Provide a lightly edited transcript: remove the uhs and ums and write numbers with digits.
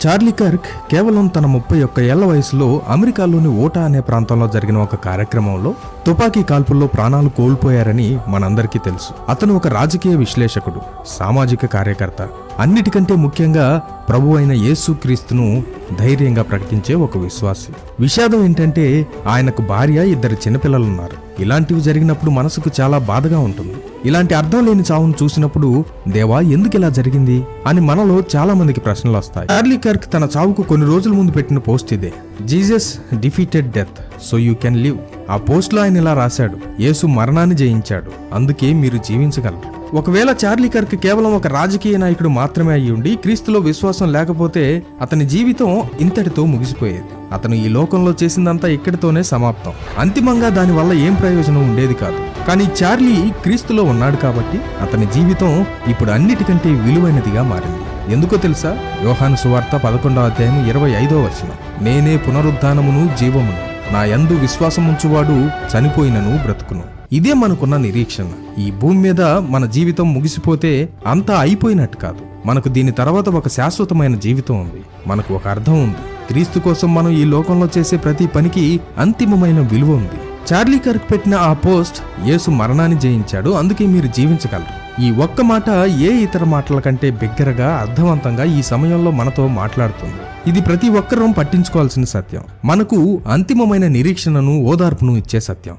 Charlie Kirk కేవలం తన 31 ఏళ్ల వయసులో అమెరికాలోని ఓటా అనే ప్రాంతంలో జరిగిన ఒక కార్యక్రమంలో తుపాకీ కాల్పుల్లో ప్రాణాలు కోల్పోయారని మనందరికీ తెలుసు. అతను ఒక రాజకీయ విశ్లేషకుడు, సామాజిక కార్యకర్త, అన్నిటికంటే ముఖ్యంగా ప్రభు అయిన యేసుక్రీస్తును ధైర్యంగా ప్రకటించే ఒక విశ్వాసి. విషాదం ఏంటంటే ఆయనకు భార్య, 2 చిన్నపిల్లలున్నారు. ఇలాంటివి జరిగినప్పుడు మనసుకు చాలా బాధగా ఉంటుంది. ఇలాంటి అర్థం లేని చావును చూసినప్పుడు దేవా ఎందుకు ఇలా జరిగింది అని మనలో చాలా మందికి ప్రశ్నలు వస్తాయి. చార్లీ కర్క్ తన చావుకు కొన్ని రోజుల ముందు పెట్టిన పోస్ట్ ఇదే: Jesus defeated death so you can live. ఆ పోస్ట్ లో ఆయన ఇలా రాశాడు: యేసు మరణాన్ని జయించాడు, అందుకే మీరు జీవించగలరు. ఒకవేళ చార్లీ కర్క్ కేవలం ఒక రాజకీయ నాయకుడు మాత్రమే అయ్యుండి క్రీస్తులో విశ్వాసం లేకపోతే అతని జీవితం ఇంతటితో ముగిసిపోయేది. అతను ఈ లోకంలో చేసిందంతా ఇక్కడితోనే సమాప్తం. అంతిమంగా దానివల్ల ఏం ప్రయోజనం ఉండేది కాదు. కానీ చార్లీ క్రీస్తులో ఉన్నాడు కాబట్టి అతని జీవితం ఇప్పుడు అన్నిటికంటే విలువైనదిగా మారింది. ఎందుకో తెలుసా? యోహాను సువార్త 11వ అధ్యాయం 25వ వచనం: నేనే పునరుద్ధానమును జీవమును, నా యందు విశ్వాసముంచువాడు చనిపోయినను బ్రతుకును. ఇదే మనకున్న నిరీక్షణ. ఈ భూమి మీద మన జీవితం ముగిసిపోతే అంతా అయిపోయినట్టు కాదు. మనకు దీని తర్వాత ఒక శాశ్వతమైన జీవితం ఉంది. మనకు ఒక అర్థం ఉంది. క్రీస్తు కోసం మనం ఈ లోకంలో చేసే ప్రతి పనికి అంతిమమైన విలువ ఉంది. చార్లీ కర్క్ పెట్టిన ఆ పోస్ట్ యేసు మరణాన్ని జయించాడు, అందుకే మీరు జీవించగలరు. ఈ ఒక్క మాట ఏ ఇతర మాటల కంటే బిగ్గరగా, అర్థవంతంగా ఈ సమయంలో మనతో మాట్లాడుతుంది. ఇది ప్రతి ఒక్కరూ పట్టించుకోవాల్సిన సత్యం. మనకు అంతిమమైన నిరీక్షణను, ఓదార్పును ఇచ్చే సత్యం.